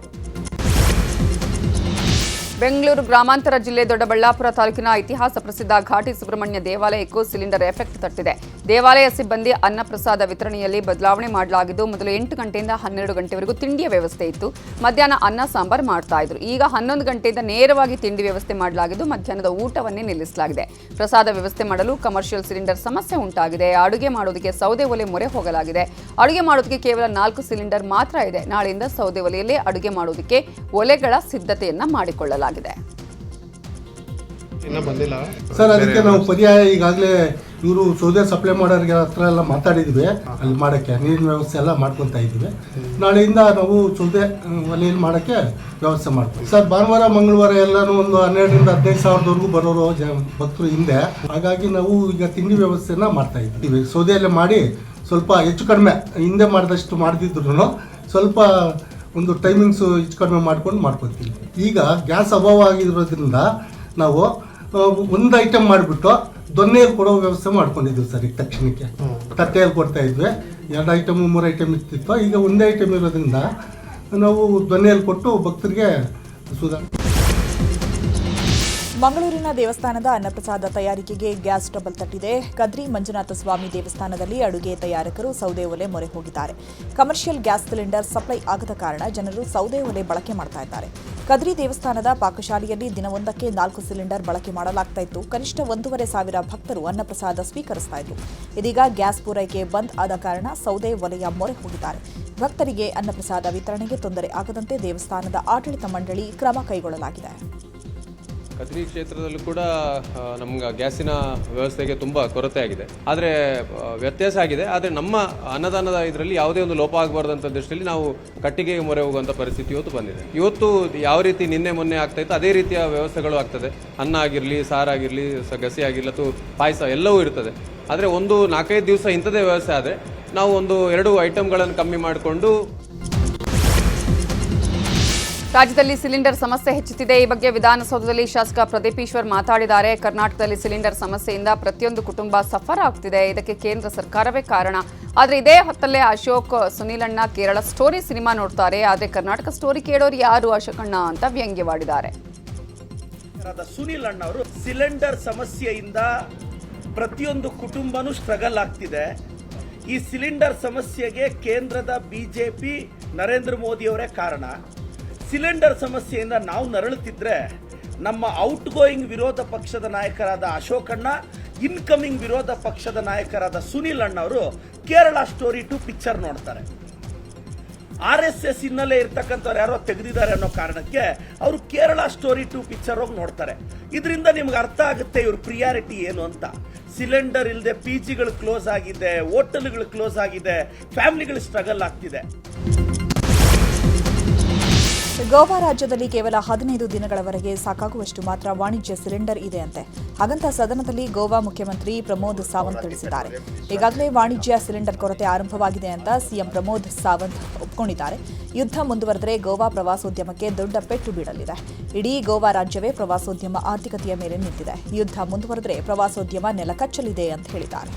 ಬೆಂಗಳೂರು ಗ್ರಾಮಾಂತರ ಜಿಲ್ಲೆ ದೊಡ್ಡಬಳ್ಳಾಪುರ ತಾಲೂಕಿನ ಇತಿಹಾಸ ಪ್ರಸಿದ್ಧ ಘಾಟಿ ಸುಬ್ರಹ್ಮಣ್ಯ ದೇವಾಲಯಕ್ಕೂ ಸಿಲಿಂಡರ್ ಎಫೆಕ್ಟ್ ತಟ್ಟಿದೆ. ದೇವಾಲಯ ಸಿಬ್ಬಂದಿ ಅನ್ನಪ್ರಸಾದ ವಿತರಣೆಯಲ್ಲಿ ಬದಲಾವಣೆ ಮಾಡಲಾಗಿದ್ದು, ಮೊದಲು 8 ಗಂಟೆಯಿಂದ 12 ಗಂಟೆವರೆಗೂ ತಿಂಡಿಯ ವ್ಯವಸ್ಥೆ ಇತ್ತು. ಮಧ್ಯಾಹ್ನ ಅನ್ನ ಸಾಂಬಾರ್ ಮಾಡ್ತಾ ಇದ್ರು. ಈಗ 11 ಗಂಟೆಯಿಂದ ನೇರವಾಗಿ ತಿಂಡಿ ವ್ಯವಸ್ಥೆ ಮಾಡಲಾಗಿದ್ದು, ಮಧ್ಯಾಹ್ನದ ಊಟವನ್ನೇ ನಿಲ್ಲಿಸಲಾಗಿದೆ. ಪ್ರಸಾದ ವ್ಯವಸ್ಥೆ ಮಾಡಲು ಕಮರ್ಷಿಯಲ್ ಸಿಲಿಂಡರ್ ಸಮಸ್ಯೆ ಉಂಟಾಗಿದೆ. ಅಡುಗೆ ಮಾಡೋದಕ್ಕೆ ಸೌದೆ ಒಲೆ ಮೊರೆ ಹೋಗಲಾಗಿದೆ. ಅಡುಗೆ ಮಾಡೋದಕ್ಕೆ ಕೇವಲ 4 ಸಿಲಿಂಡರ್ ಮಾತ್ರ ಇದೆ. ನಾಳೆಯಿಂದ ಸೌದೆ ಒಲೆಯಲ್ಲೇ ಅಡುಗೆ ಮಾಡೋದಕ್ಕೆ ಒಲೆಗಳ ಸಿದ್ಧತೆಯನ್ನ ಮಾಡಿಕೊಳ್ಳಲಾಗಿದೆ. ಸರ್, ಅದಕ್ಕೆ ನಾವು ಪರ್ಯಾಯ ಈಗಾಗಲೇ ಇವರು ಸೌದೆ ಸಪ್ಲೈ ಮಾಡೋರಿಗೆ ಹತ್ರ ಎಲ್ಲ ಮಾತಾಡಿದ್ವಿ. ಅಲ್ಲಿ ಮಾಡೋಕ್ಕೆ ನೀರಿನ ವ್ಯವಸ್ಥೆ ಎಲ್ಲ ಮಾಡ್ಕೊತಾ ಇದ್ವಿ. ನಾಳೆಯಿಂದ ನಾವು ಸೌದೆ ಒಲೆಯಲ್ಲಿ ಮಾಡೋಕ್ಕೆ ವ್ಯವಸ್ಥೆ ಮಾಡ್ತೀವಿ ಸರ್. ಭಾನುವಾರ ಮಂಗಳವಾರ ಎಲ್ಲನೂ ಒಂದು 12,000 ರಿಂದ 15,000ವರೆಗೂ ಬರೋರು ಭಕ್ತರು ಹಿಂದೆ. ಹಾಗಾಗಿ ನಾವು ಈಗ ತಿಂಡಿ ವ್ಯವಸ್ಥೆನ ಮಾಡ್ತಾ ಇದ್ದೀವಿ. ಸೌದೆಯಲ್ಲೇ ಮಾಡಿ ಸ್ವಲ್ಪ ಹೆಚ್ಚು ಕಡಿಮೆ ಹಿಂದೆ ಮಾಡಿದಷ್ಟು ಮಾಡ್ದಿದ್ರು ಸ್ವಲ್ಪ ಒಂದು ಟೈಮಿಂಗ್ಸು ಹೆಚ್ಚು ಕಡಿಮೆ ಮಾಡ್ಕೊತೀವಿ. ಈಗ ಗ್ಯಾಸ್ ಅಭಾವ ಆಗಿರೋದ್ರಿಂದ ನಾವು ಒಂದು ಐಟಮ್ ಮಾಡಿಬಿಟ್ಟು ದೊನ್ನೆಯಲ್ಲಿ ಕೊಡೋ ವ್ಯವಸ್ಥೆ ಮಾಡ್ಕೊಂಡಿದ್ವಿ ಸರ್. ಈಗ ತಕ್ಷಣಕ್ಕೆ ತಟ್ಟೆಯಲ್ಲಿ ಕೊಡ್ತಾ ಇದ್ವಿ. 2 ಐಟಮ್ 3 ಐಟಮ್ ಇರ್ತಿತ್ತು. ಈಗ ಒಂದೇ ಐಟಮ್ ಇರೋದ್ರಿಂದ ನಾವು ದೊನ್ನೆಯಲ್ಲಿ ಕೊಟ್ಟು ಭಕ್ತರಿಗೆ ಮಂಗಳೂರಿನ ದೇವಸ್ಥಾನದ ಅನ್ನಪ್ರಸಾದ ತಯಾರಿಕೆಗೆ ಗ್ಯಾಸ್ ಟ್ರಬಲ್ ತಟ್ಟಿದೆ. ಕದ್ರಿ ಮಂಜುನಾಥ ಸ್ವಾಮಿ ದೇವಸ್ಥಾನದಲ್ಲಿ ಅಡುಗೆ ತಯಾರಕರು ಸೌದೆ ಒಲೆ ಮೊರೆ ಹೋಗಿದ್ದಾರೆ. ಕಮರ್ಷಿಯಲ್ ಗ್ಯಾಸ್ ಸಿಲಿಂಡರ್ ಸಪ್ಲೈ ಆಗದ ಕಾರಣ ಜನರು ಸೌದೆ ಒಲೆ ಬಳಕೆ ಮಾಡ್ತಾ ಇದ್ದಾರೆ. ಕದ್ರಿ ದೇವಸ್ಥಾನದ ಪಾಕಶಾಲೆಯಲ್ಲಿ ದಿನವೊಂದಕ್ಕೆ 4 ಸಿಲಿಂಡರ್ ಬಳಕೆ ಮಾಡಲಾಗ್ತಾ ಇತ್ತು. ಕನಿಷ್ಠ 1,500 ಭಕ್ತರು ಅನ್ನಪ್ರಸಾದ ಸ್ವೀಕರಿಸ್ತಾ ಇದ್ರು. ಇದೀಗ ಗ್ಯಾಸ್ ಪೂರೈಕೆ ಬಂದ್ ಆದ ಕಾರಣ ಸೌದೆ ಒಲೆಯ ಮೊರೆ ಹೋಗಿದ್ದಾರೆ. ಭಕ್ತರಿಗೆ ಅನ್ನಪ್ರಸಾದ ವಿತರಣೆಗೆ ತೊಂದರೆ ಆಗದಂತೆ ದೇವಸ್ಥಾನದ ಆಡಳಿತ ಮಂಡಳಿ ಕ್ರಮ ಕೈಗೊಳ್ಳಲಾಗಿದೆ. ಕದ್ರಿ ಕ್ಷೇತ್ರದಲ್ಲೂ ಕೂಡ ನಮ್ಗೆ ಗ್ಯಾಸಿನ ವ್ಯವಸ್ಥೆಗೆ ತುಂಬ ಕೊರತೆ ಆಗಿದೆ. ಆದರೆ ವ್ಯತ್ಯಾಸ ಆಗಿದೆ. ಆದರೆ ನಮ್ಮ ಅನ್ನದಾನದ ಇದರಲ್ಲಿ ಯಾವುದೇ ಒಂದು ಲೋಪ ಆಗಬಾರ್ದಂಥ ದೃಷ್ಟಿಯಲ್ಲಿ ನಾವು ಕಟ್ಟಿಗೆಗೆ ಮೊರೆ ಹೋಗುವಂಥ ಪರಿಸ್ಥಿತಿ ಇವತ್ತು ಬಂದಿದೆ. ಇವತ್ತು ಯಾವ ರೀತಿ ನಿನ್ನೆ ಮೊನ್ನೆ ಆಗ್ತಾಯಿತ್ತು ಅದೇ ರೀತಿಯ ವ್ಯವಸ್ಥೆಗಳು ಆಗ್ತದೆ. ಅನ್ನ ಆಗಿರಲಿ, ಸಾರಾಗಿರಲಿ, ಗಸಿ ಆಗಿರಲಿ ಅಥವಾ ಪಾಯಸ ಎಲ್ಲವೂ ಇರ್ತದೆ. ಆದರೆ ಒಂದು 4-5 ದಿವಸ ಇಂಥದೇ ವ್ಯವಸ್ಥೆ ಆದರೆ ನಾವು ಒಂದು 2 ಐಟಮ್ಗಳನ್ನು ಕಮ್ಮಿ ಮಾಡಿಕೊಂಡು. ರಾಜ್ಯದಲ್ಲಿ ಸಿಲಿಂಡರ್ ಸಮಸ್ಯೆ ಹೆಚ್ಚುತ್ತಿದೆ. ಈ ಬಗ್ಗೆ ವಿಧಾನಸೌಧದಲ್ಲಿ ಶಾಸಕ ಪ್ರದೀಪ್ ಈಶ್ವರ್ ಮಾತಾಡಿದ್ದಾರೆ. ಕರ್ನಾಟಕದಲ್ಲಿ ಸಿಲಿಂಡರ್ ಸಮಸ್ಯೆಯಿಂದ ಪ್ರತಿಯೊಂದು ಕುಟುಂಬ ಸಫರ್ ಆಗ್ತಿದೆ. ಇದಕ್ಕೆ ಕೇಂದ್ರ ಸರ್ಕಾರವೇ ಕಾರಣ. ಆದರೆ ಇದೇ ಹೊತ್ತಲ್ಲೇ ಅಶೋಕ್, ಸುನೀಲಣ್ಣ ಕೇರಳ ಸ್ಟೋರಿ ಸಿನಿಮಾ ನೋಡ್ತಾರೆ. ಆದರೆ ಕರ್ನಾಟಕ ಸ್ಟೋರಿ ಕೇಳೋರು ಯಾರು ಅಶೋಕಣ್ಣ ಅಂತ ವ್ಯಂಗ್ಯವಾಡಿದ್ದಾರೆ. ಸುನೀಲಣ್ಣ ಅವರು ಸಿಲಿಂಡರ್ ಸಮಸ್ಯೆಯಿಂದ ಪ್ರತಿಯೊಂದು ಕುಟುಂಬನೂ ಸ್ಟ್ರಗಲ್ ಆಗ್ತಿದೆ. ಈ ಸಿಲಿಂಡರ್ ಸಮಸ್ಯೆಗೆ ಕೇಂದ್ರದ BJP ನರೇಂದ್ರ ಮೋದಿ ಅವರೇ ಕಾರಣ. ಸಿಲಿಂಡರ್ ಸಮಸ್ಯೆಯಿಂದ ನಾವು ನರಳುತ್ತಿದ್ರೆ ನಮ್ಮ ಔಟ್ ಗೋಯಿಂಗ್ ವಿರೋಧ ಪಕ್ಷದ ನಾಯಕರಾದ ಅಶೋಕಣ್ಣ, ಇನ್ಕಮಿಂಗ್ ವಿರೋಧ ಪಕ್ಷದ ನಾಯಕರಾದ ಸುನೀಲ್ ಅಣ್ಣ ಅವರು ಕೇರಳ ಸ್ಟೋರಿ 2 ಪಿಕ್ಚರ್ ನೋಡ್ತಾರೆ. RSS ಹಿನ್ನೆಲೆ ಇರ್ತಕ್ಕಂಥವ್ರು ಯಾರೋ ತೆಗೆದಿದ್ದಾರೆ ಅನ್ನೋ ಕಾರಣಕ್ಕೆ ಅವರು ಕೇರಳ ಸ್ಟೋರಿ 2 ಪಿಕ್ಚರ್ ಹೋಗಿ ನೋಡ್ತಾರೆ. ಇದರಿಂದ ನಿಮ್ಗೆ ಅರ್ಥ ಆಗುತ್ತೆ ಇವ್ರ ಪ್ರಿಯಾರಿಟಿ ಏನು ಅಂತ. ಸಿಲಿಂಡರ್ ಇಲ್ಲದೆ PGಗಳು ಕ್ಲೋಸ್ ಆಗಿದೆ, ಹೋಟೆಲ್ಗಳು ಕ್ಲೋಸ್ ಆಗಿದೆ, ಫ್ಯಾಮಿಲಿಗಳು ಸ್ಟ್ರಗಲ್ ಆಗ್ತಿದೆ. ಗೋವಾ ರಾಜ್ಯದಲ್ಲಿ ಕೇವಲ 15 ದಿನಗಳವರೆಗೆ ಸಾಕಾಗುವಷ್ಟು ಮಾತ್ರ ವಾಣಿಜ್ಯ ಸಿಲಿಂಡರ್ ಇದೆ ಅಂತೆ. ಹಾಗಂತ ಸದನದಲ್ಲಿ ಗೋವಾ ಮುಖ್ಯಮಂತ್ರಿ ಪ್ರಮೋದ್ ಸಾವಂತ್ ತಿಳಿಸಿದ್ದಾರೆ. ಈಗಾಗಲೇ ವಾಣಿಜ್ಯ ಸಿಲಿಂಡರ್ ಕೊರತೆ ಆರಂಭವಾಗಿದೆ ಅಂತ ಸಿಎಂ ಪ್ರಮೋದ್ ಸಾವಂತ್ ಒಪ್ಪಿಕೊಂಡಿದ್ದಾರೆ. ಯುದ್ಧ ಮುಂದುವರೆದರೆ ಗೋವಾ ಪ್ರವಾಸೋದ್ಯಮಕ್ಕೆ ದೊಡ್ಡ ಪೆಟ್ಟು ಬೀಳಲಿದೆ. ಇಡೀ ಗೋವಾ ರಾಜ್ಯವೇ ಪ್ರವಾಸೋದ್ಯಮ ಆರ್ಥಿಕತೆಯ ಮೇಲೆ ನಿಂತಿದೆ. ಯುದ್ಧ ಮುಂದುವರೆದರೆ ಪ್ರವಾಸೋದ್ಯಮ ನೆಲಕಚ್ಚಲಿದೆ ಅಂತ ಹೇಳಿದ್ದಾರೆ.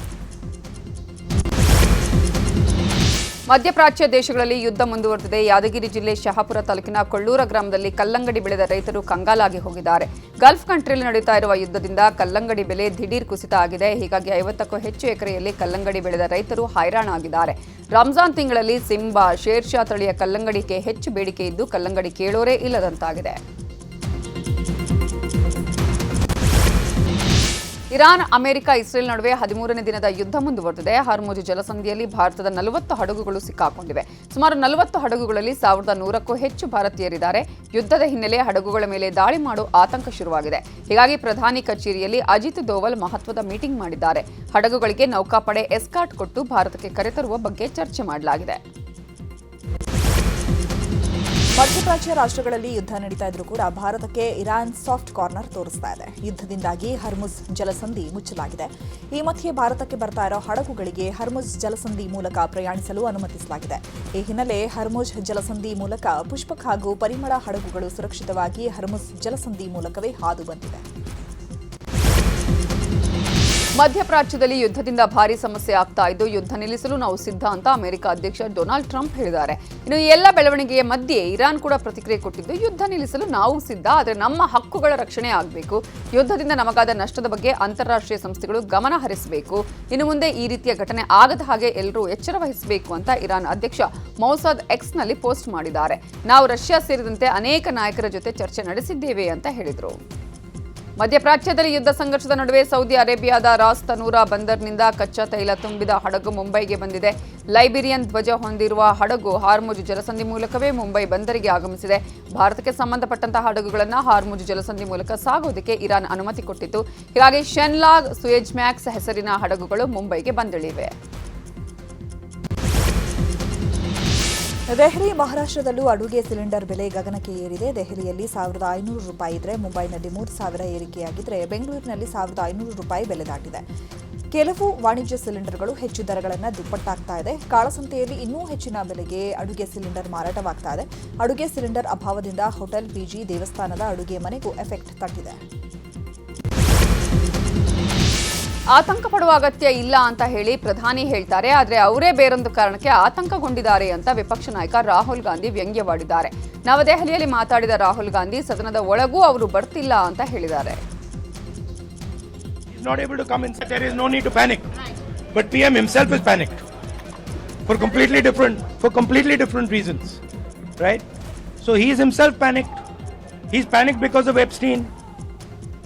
ಮಧ್ಯಪ್ರಾಚ್ಯ ದೇಶಗಳಲ್ಲಿ ಯುದ್ಧ ಮುಂದುವರೆದಿದೆ. ಯಾದಗಿರಿ ಜಿಲ್ಲೆ ಶಹಾಪುರ ತಾಲೂಕಿನ ಕೊಳ್ಳೂರ ಗ್ರಾಮದಲ್ಲಿ ಕಲ್ಲಂಗಡಿ ಬೆಳೆದ ರೈತರು ಕಂಗಾಲಾಗಿ ಹೋಗಿದ್ದಾರೆ. ಗಲ್ಫ್ ಕಂಟ್ರಿಯಲ್ಲಿ ನಡೆಯುತ್ತಾ ಇರುವ ಯುದ್ಧದಿಂದ ಕಲ್ಲಂಗಡಿ ಬೆಲೆ ದಿಢೀರ್ ಕುಸಿತ ಆಗಿದೆ. ಹೀಗಾಗಿ 50ಕ್ಕೂ ಹೆಚ್ಚು ಎಕರೆಯಲ್ಲಿ ಕಲ್ಲಂಗಡಿ ಬೆಳೆದ ರೈತರು ಹೈರಾಣಾಗಿದ್ದಾರೆ. ರಂಜಾನ್ ತಿಂಗಳಲ್ಲಿ ಸಿಂಬಾ, ಶೇರ್ಷಾ ತಳಿಯ ಕಲ್ಲಂಗಡಿಗೆ ಹೆಚ್ಚು ಬೇಡಿಕೆ ಇದ್ದು ಕಲ್ಲಂಗಡಿ ಕೇಳೋರೇ ಇಲ್ಲದಂತಾಗಿದೆ. ಇರಾನ್, ಅಮೆರಿಕ, ಇಸ್ರೇಲ್ ನಡುವೆ 13ನೇ ದಿನದ ಯುದ್ಧ ಮುಂದುವರೆದಿದೆ. ಹರ್ಮುಜ್ ಜಲಸಂಧಿಯಲ್ಲಿ ಭಾರತದ 40 ಹಡಗುಗಳು ಸಿಕ್ಕಾಕೊಂಡಿವೆ. ಸುಮಾರು 40 ಹಡಗುಗಳಲ್ಲಿ 1100ಕ್ಕೂ ಹೆಚ್ಚು ಭಾರತೀಯರಿದ್ದಾರೆ. ಯುದ್ಧದ ಹಿನ್ನೆಲೆ ಹಡಗುಗಳ ಮೇಲೆ ದಾಳಿ ಮಾಡುವ ಆತಂಕ ಶುರುವಾಗಿದೆ. ಹೀಗಾಗಿ ಪ್ರಧಾನಿ ಕಚೇರಿಯಲ್ಲಿ ಅಜಿತ್ ದೋವಲ್ ಮಹತ್ವದ ಮೀಟಿಂಗ್ ಮಾಡಿದ್ದಾರೆ. ಹಡಗುಗಳಿಗೆ ನೌಕಾಪಡೆ ಎಸ್ಕಾರ್ಟ್ ಕೊಟ್ಟು ಭಾರತಕ್ಕೆ ಕರೆತರುವ ಬಗ್ಗೆ ಚರ್ಚೆ ಮಾಡಲಾಗಿದೆ. ಮಧ್ಯಪ್ರಾಚ್ಯ ರಾಷ್ಟ್ರಗಳಲ್ಲಿ ಯುದ್ಧ ನಡೀತಾ ಇದ್ರೂ ಕೂಡ ಭಾರತಕ್ಕೆ ಇರಾನ್ ಸಾಫ್ಟ್ ಕಾರ್ನರ್ ತೋರಿಸ್ತಾ ಇದೆ. ಯುದ್ಧದಿಂದಾಗಿ ಹರ್ಮುಜ್ ಜಲಸಂಧಿ ಮುಚ್ಚಲಾಗಿದೆ. ಈ ಮಧ್ಯೆ ಭಾರತಕ್ಕೆ ಬರ್ತಾ ಇರೋ ಹಡಗುಗಳಿಗೆ ಹರ್ಮುಜ್ ಜಲಸಂಧಿ ಮೂಲಕ ಪ್ರಯಾಣಿಸಲು ಅನುಮತಿಸಲಾಗಿದೆ. ಈ ಹಿನ್ನೆಲೆ ಹರ್ಮುಜ್ ಜಲಸಂಧಿ ಮೂಲಕ ಪುಷ್ಪಕ್ ಹಾಗೂ ಪರಿಮಳ ಹಡಗುಗಳು ಸುರಕ್ಷಿತವಾಗಿ ಹರ್ಮುಜ್ ಜಲಸಂಧಿ ಮೂಲಕವೇ ಹಾದು ಬಂದಿವೆ. ಮಧ್ಯಪ್ರಾಚ್ಯದಲ್ಲಿ ಯುದ್ಧದಿಂದ ಭಾರೀ ಸಮಸ್ಯೆ ಆಗ್ತಾ ಇದ್ದು, ಯುದ್ಧ ನಿಲ್ಲಿಸಲು ನಾವು ಸಿದ್ಧ ಅಂತ ಅಮೆರಿಕ ಅಧ್ಯಕ್ಷ ಡೊನಾಲ್ಡ್ ಟ್ರಂಪ್ ಹೇಳಿದ್ದಾರೆ. ಇನ್ನು ಈ ಎಲ್ಲ ಬೆಳವಣಿಗೆಯ ಮಧ್ಯೆ ಇರಾನ್ ಕೂಡ ಪ್ರತಿಕ್ರಿಯೆ ಕೊಟ್ಟಿದ್ದು, ಯುದ್ಧ ನಿಲ್ಲಿಸಲು ನಾವು ಸಿದ್ಧ, ಆದರೆ ನಮ್ಮ ಹಕ್ಕುಗಳ ರಕ್ಷಣೆ ಆಗಬೇಕು. ಯುದ್ಧದಿಂದ ನಮಗಾದ ನಷ್ಟದ ಬಗ್ಗೆ ಅಂತಾರಾಷ್ಟ್ರೀಯ ಸಂಸ್ಥೆಗಳು ಗಮನ ಹರಿಸಬೇಕು. ಇನ್ನು ಮುಂದೆ ಈ ರೀತಿಯ ಘಟನೆ ಆಗದ ಹಾಗೆ ಎಲ್ಲರೂ ಎಚ್ಚರ ವಹಿಸಬೇಕು ಅಂತ ಇರಾನ್ ಅಧ್ಯಕ್ಷ ಮೌಸಾದ್ ಎಕ್ಸ್ನಲ್ಲಿ ಪೋಸ್ಟ್ ಮಾಡಿದ್ದಾರೆ. ನಾವು ರಷ್ಯಾ ಸೇರಿದಂತೆ ಅನೇಕ ನಾಯಕರ ಜೊತೆ ಚರ್ಚೆ ನಡೆಸಿದ್ದೇವೆ ಅಂತ ಹೇಳಿದರು. ಮಧ್ಯಪ್ರಾಚ್ಯದಲ್ಲಿ ಯುದ್ಧ ಸಂಘರ್ಷದ ನಡುವೆ ಸೌದಿ ಅರೇಬಿಯಾದ ರಾಸ್ ತನೂರಾ ಬಂದರ್ನಿಂದ ಕಚ್ಚಾ ತೈಲ ತುಂಬಿದ ಹಡಗು ಮುಂಬೈಗೆ ಬಂದಿದೆ. ಲೈಬೀರಿಯನ್ ಧ್ವಜ ಹೊಂದಿರುವ ಹಡಗು ಹಾರ್ಮುಜ್ ಜಲಸಂಧಿ ಮೂಲಕವೇ ಮುಂಬೈ ಬಂದರಿಗೆ ಆಗಮಿಸಿದೆ. ಭಾರತಕ್ಕೆ ಸಂಬಂಧಪಟ್ಟಂತಹ ಹಡಗುಗಳನ್ನು ಹಾರ್ಮುಜ್ ಜಲಸಂಧಿ ಮೂಲಕ ಸಾಗೋದಕ್ಕೆ ಇರಾನ್ ಅನುಮತಿ ಕೊಟ್ಟಿತ್ತು. ಹೀಗಾಗಿ ಶೆನ್ಲಾಗ್, ಸುಯೆಜ್ ಮ್ಯಾಕ್ಸ್ ಹೆಸರಿನ ಹಡಗುಗಳು ಮುಂಬೈಗೆ ಬಂದಿಳಿವೆ. ದೆಹಲಿ, ಮಹಾರಾಷ್ಟ್ರದಲ್ಲೂ ಅಡುಗೆ ಸಿಲಿಂಡರ್ ಬೆಲೆ ಗಗನಕ್ಕೆ ಏರಿದೆ. ದೆಹಲಿಯಲ್ಲಿ ₹1,500 ಇದ್ರೆ ಮುಂಬೈನಲ್ಲಿ ₹3,000 ಏರಿಕೆಯಾಗಿದ್ರೆ ಬೆಂಗಳೂರಿನಲ್ಲಿ ₹1,500 ಬೆಲೆ ದಾಟಿದೆ. ಕೆಲವು ವಾಣಿಜ್ಯ ಸಿಲಿಂಡರ್ಗಳು ಹೆಚ್ಚು ದರಗಳನ್ನು ದುಪ್ಪಟ್ಟಾಗ್ತಾ ಇದೆ. ಕಾಳಸಂತೆಯಲ್ಲಿ ಇನ್ನೂ ಹೆಚ್ಚಿನ ಬೆಲೆಗೆ ಅಡುಗೆ ಸಿಲಿಂಡರ್ ಮಾರಾಟವಾಗ್ತಾ ಇದೆ. ಅಡುಗೆ ಸಿಲಿಂಡರ್ ಅಭಾವದಿಂದ ಹೋಟೆಲ್, ಪಿಜಿ, ದೇವಸ್ಥಾನದ ಅಡುಗೆ ಮನೆಗೂ ಎಫೆಕ್ಟ್ ತಟ್ಟಿದೆ. ಆತಂಕ ಪಡುವ ಅಗತ್ಯ ಇಲ್ಲ ಅಂತ ಹೇಳಿ ಪ್ರಧಾನಿ ಹೇಳ್ತಾರೆ, ಆದರೆ ಅವರೇ ಬೇರೊಂದು ಕಾರಣಕ್ಕೆ ಆತಂಕಗೊಂಡಿದ್ದಾರೆ ಅಂತ ವಿಪಕ್ಷ ನಾಯಕ ರಾಹುಲ್ ಗಾಂಧಿ ವ್ಯಂಗ್ಯವಾಡಿದ್ದಾರೆ. ನವದೆಹಲಿಯಲ್ಲಿ ಮಾತಾಡಿದ ರಾಹುಲ್ ಗಾಂಧಿ ಸದನದ ಒಳಗೂ ಅವರು ಬರ್ತಿಲ್ಲ ಅಂತ ಹೇಳಿದ್ದಾರೆ. Not able to come inside. There is no need to panic. But PM himself is panicked for completely different reasons, right? So he is himself panicked. He's panicked because of Epstein.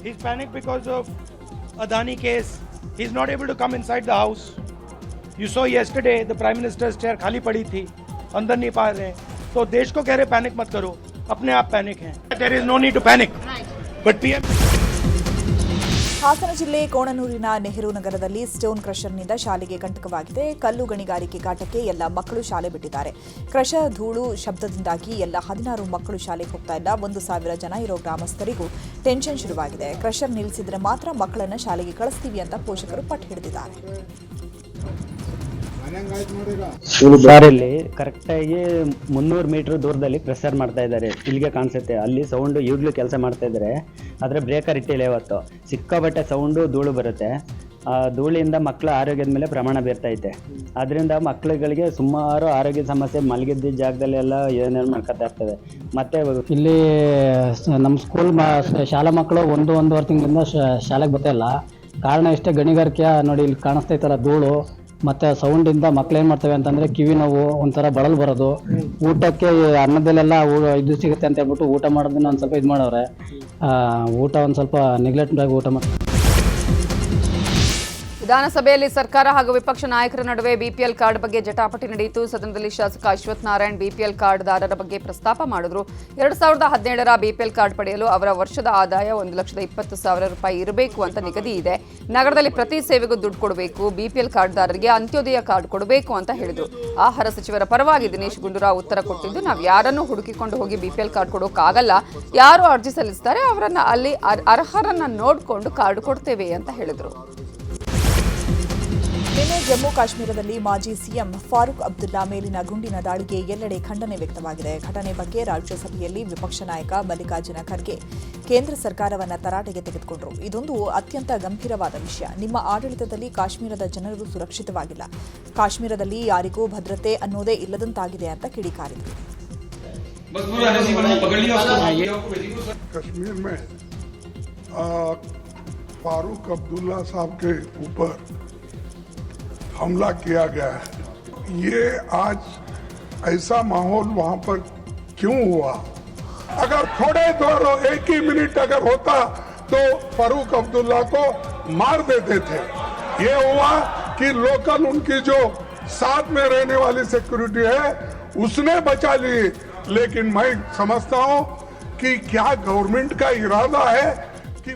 He's panicked because of Adani case. He's not able to come inside the house. You saw yesterday the Prime Minister's chair खाली पड़ी थी, अंदर नहीं पा रहे. तो देश को कह रहे पैनिक मत करो, अपने आप पैनिक हैं. There is no need to panic. But PM. Hassan ಜಿಲ್ಲೆ ಕೋಣನೂರಿನ ನೆಹರು ನಗರದಲ್ಲಿ ಸ್ಟೋನ್ ಕ್ರಷರ್ನಿಂದ ಶಾಲೆಗೆ ಕಂಟಕವಾಗಿದೆ. ಕಲ್ಲು ಗಣಿಗಾರಿಕೆ ಕಾಟಕ್ಕೆ ಎಲ್ಲ ಮಕ್ಕಳು ಶಾಲೆ ಬಿಟ್ಟಿದ್ದಾರೆ. ಕ್ರಷರ್ ಧೂಳು ಶಬ್ದದಿಂದಾಗಿ ಎಲ್ಲ 16 ಮಕ್ಕಳು ಶಾಲೆಗೆ ಹೋಗ್ತಾ ಇಲ್ಲ. 1,000 ಜನ ಇರೋ ಗ್ರಾಮಸ್ಥರಿಗೂ ಟೆನ್ಷನ್ ಶುರುವಾಗಿದೆ. ಕ್ರಷರ್ ನಿಲ್ಲಿಸಿದ್ರೆ ಮಾತ್ರ ಮಕ್ಕಳನ್ನ ಶಾಲೆಗೆ ಕಳಿಸ್ತೀವಿ ಅಂತ ಪೋಷಕರು ಪಟ್ಟು ಹಿಡಿದಿದ್ದಾರೆ. ಸರ್, ಇಲ್ಲಿ ಕರೆಕ್ಟಾಗಿ 300 ಮೀಟರ್ ದೂರದಲ್ಲಿ ಪ್ರೆಷರ್ ಮಾಡ್ತಾ ಇದ್ದಾರೆ. ಇಲ್ಲಿಗೆ ಕಾಣಿಸುತ್ತೆ, ಅಲ್ಲಿ ಸೌಂಡು ಈಗಲೂ ಕೆಲಸ ಮಾಡ್ತಾ ಇದ್ದಾರೆ. ಆದರೆ ಬ್ರೇಕರ್ ಇಟ್ಟಿಲ್ಲ ಇವತ್ತು. ಸಿಕ್ಕಾಬಟ್ಟೆ ಸೌಂಡು, ಧೂಳು ಬರುತ್ತೆ. ಆ ಧೂಳಿಂದ ಮಕ್ಕಳ ಆರೋಗ್ಯದ ಮೇಲೆ ಪ್ರಮಾಣ ಬೀರ್ತೈತೆ. ಅದರಿಂದ ಮಕ್ಕಳುಗಳಿಗೆ ಸುಮಾರು ಆರೋಗ್ಯ ಸಮಸ್ಯೆ ಮಲಗಿದ್ದ ಜಾಗದಲ್ಲೆಲ್ಲ ಏನೇನು ಮಾಡ್ಕೊತಾ ಇರ್ತದೆ. ಮತ್ತು ಇಲ್ಲಿ ನಮ್ಮ ಸ್ಕೂಲ್ ಶಾಲಾ ಮಕ್ಕಳು 1-1.5 ತಿಂಗಳಿಂದ ಶಾಲೆಗೆ ಬರ್ತಾಯಿಲ್ಲ. ಕಾರಣ ಇಷ್ಟೇ, ಗಣಿಗಾರಿಕೆ ನೋಡಿ ಇಲ್ಲಿ ಕಾಣಿಸ್ತೈತಲ್ಲ ಧೂಳು ಮತ್ತು ಸೌಂಡಿಂದ ಮಕ್ಳು ಏನು ಮಾಡ್ತವೆ ಅಂತಂದರೆ ಕಿವಿ ನೋವು, ಒಂಥರ ಬಳಲು ಬರೋದು. ಊಟಕ್ಕೆ ಅನ್ನದಲ್ಲೆಲ್ಲ ಇದು ಸಿಗುತ್ತೆ ಅಂತ ಹೇಳ್ಬಿಟ್ಟು ಊಟ ಮಾಡೋದನ್ನ ಒಂದು ಸ್ವಲ್ಪ ಇದು ಮಾಡೋರೆ. ಊಟ ಒಂದು ಸ್ವಲ್ಪ ನೆಗ್ಲೆಕ್ಟ್ ಆಗಿ ಊಟ ಮಾಡಿ. ವಿಧಾನಸಭೆಯಲ್ಲಿ ಸರ್ಕಾರ ಹಾಗೂ ವಿಪಕ್ಷ ನಾಯಕರ ನಡುವೆ ಬಿಪಿಎಲ್ ಕಾರ್ಡ್ ಬಗ್ಗೆ ಜಟಾಪಟಿ ನಡೆಯಿತು. ಸದನದಲ್ಲಿ ಶಾಸಕ ಅಶ್ವಥ್ ನಾರಾಯಣ್ ಬಿಪಿಎಲ್ ಕಾರ್ಡ್ದಾರರ ಬಗ್ಗೆ ಪ್ರಸ್ತಾಪ ಮಾಡಿದ್ರು. 2017ರ ಬಿಪಿಎಲ್ ಕಾರ್ಡ್ ಪಡೆಯಲು ಅವರ ವರ್ಷದ ಆದಾಯ ₹1,20,000 ಇರಬೇಕು ಅಂತ ನಿಗದಿ ಇದೆ. ನಗರದಲ್ಲಿ ಪ್ರತಿ ಸೇವೆಗೂ ದುಡ್ಡು ಕೊಡಬೇಕು. ಬಿಪಿಎಲ್ ಕಾರ್ಡ್ದಾರರಿಗೆ ಅಂತ್ಯೋದಯ ಕಾರ್ಡ್ ಕೊಡಬೇಕು ಅಂತ ಹೇಳಿದ್ರು. ಆಹಾರ ಸಚಿವರ ಪರವಾಗಿ ದಿನೇಶ್ ಗುಂಡೂರಾವ್ ಉತ್ತರ ಕೊಟ್ಟಿದ್ದು, ನಾವು ಯಾರನ್ನೂ ಹುಡುಕಿಕೊಂಡು ಹೋಗಿ ಬಿಪಿಎಲ್ ಕಾರ್ಡ್ ಕೊಡೋಕ್ಕಾಗಲ್ಲ. ಯಾರು ಅರ್ಜಿ ಸಲ್ಲಿಸ್ತಾರೆ ಅವರನ್ನ ಅಲ್ಲಿ ಅರ್ಹರನ್ನ ನೋಡಿಕೊಂಡು ಕಾರ್ಡ್ ಕೊಡ್ತೇವೆ ಅಂತ ಹೇಳಿದ್ರು. ನಿನ್ನೆ ಜಮ್ಮು ಕಾಶ್ಮೀರದಲ್ಲಿ ಮಾಜಿ ಸಿಎಂ ಫಾರೂಕ್ ಅಬ್ದುಲ್ಲಾ ಮೇಲಿನ ಗುಂಡಿನ ದಾಳಿಗೆ ಎಲ್ಲೆಡೆ ಖಂಡನೆ ವ್ಯಕ್ತವಾಗಿದೆ. ಘಟನೆ ಬಗ್ಗೆ ರಾಜ್ಯಸಭೆಯಲ್ಲಿ ವಿಪಕ್ಷ ನಾಯಕ ಮಲ್ಲಿಕಾರ್ಜುನ ಖರ್ಗೆ ಕೇಂದ್ರ ಸರ್ಕಾರವನ್ನು ತರಾಟೆಗೆ ತೆಗೆದುಕೊಂಡರು. ಇದೊಂದು ಅತ್ಯಂತ ಗಂಭೀರವಾದ ವಿಷಯ. ನಿಮ್ಮ ಆಡಳಿತದಲ್ಲಿ ಕಾಶ್ಮೀರದ ಜನರು ಸುರಕ್ಷಿತವಾಗಿಲ್ಲ. ಕಾಶ್ಮೀರದಲ್ಲಿ ಯಾರಿಗೂ ಭದ್ರತೆ ಅನ್ನೋದೇ ಇಲ್ಲದಂತಾಗಿದೆ ಅಂತ ಕಿಡಿಕಾರಿದರು. कश्मीर में फारूक अब्दुल्ला साहब के ऊपर हमला किया गया है. ये आज ऐसा माहौल वहां पर क्यों हुआ? अगर थोड़े एक ही मिनट अगर होता तो फारूक अब्दुल्ला को मार देते थे। ये हुआ कि लोकल उनकी जो साथ में रहने वाली सिक्योरिटी है उसने बचा ली। लेकिन मैं समझता हूं कि क्या गवर्नमेंट का इरादा है कि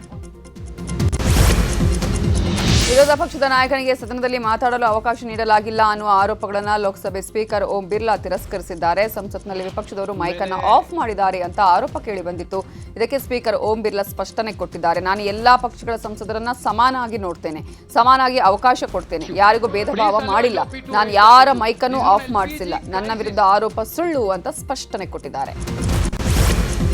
ವಿರೋಧ ಪಕ್ಷದ ನಾಯಕನಿಗೆ ಸದನದಲ್ಲಿ ಮಾತಾಡಲು ಅವಕಾಶ ನೀಡಲಾಗಿಲ್ಲ ಅನ್ನುವ ಆರೋಪಗಳನ್ನು ಲೋಕಸಭೆ ಸ್ಪೀಕರ್ ಓಂ ಬಿರ್ಲಾ ತಿರಸ್ಕರಿಸಿದ್ದಾರೆ. ಸಂಸತ್ನಲ್ಲಿ ವಿಪಕ್ಷದವರು ಮೈಕ್ ಅನ್ನು ಆಫ್ ಮಾಡಿದ್ದಾರೆ ಅಂತ ಆರೋಪ ಕೇಳಿ ಬಂದಿತ್ತು. ಇದಕ್ಕೆ ಸ್ಪೀಕರ್ ಓಂ ಬಿರ್ಲಾ ಸ್ಪಷ್ಟನೆ ಕೊಟ್ಟಿದ್ದಾರೆ. ನಾನು ಎಲ್ಲಾ ಪಕ್ಷಗಳ ಸಂಸದರನ್ನ ಸಮಾನಾಗಿ ನೋಡ್ತೇನೆ, ಸಮಾನಾಗಿ ಅವಕಾಶ ಕೊಡ್ತೇನೆ, ಯಾರಿಗೂ ಭೇದ ಭಾವ ಮಾಡಿಲ್ಲ, ನಾನು ಯಾರ ಮೈಕ್ ಅನ್ನು ಆಫ್ ಮಾಡಿಸಿಲ್ಲ, ನನ್ನ ವಿರುದ್ಧ ಆರೋಪ ಸುಳ್ಳು ಅಂತ ಸ್ಪಷ್ಟನೆ ಕೊಟ್ಟಿದ್ದಾರೆ.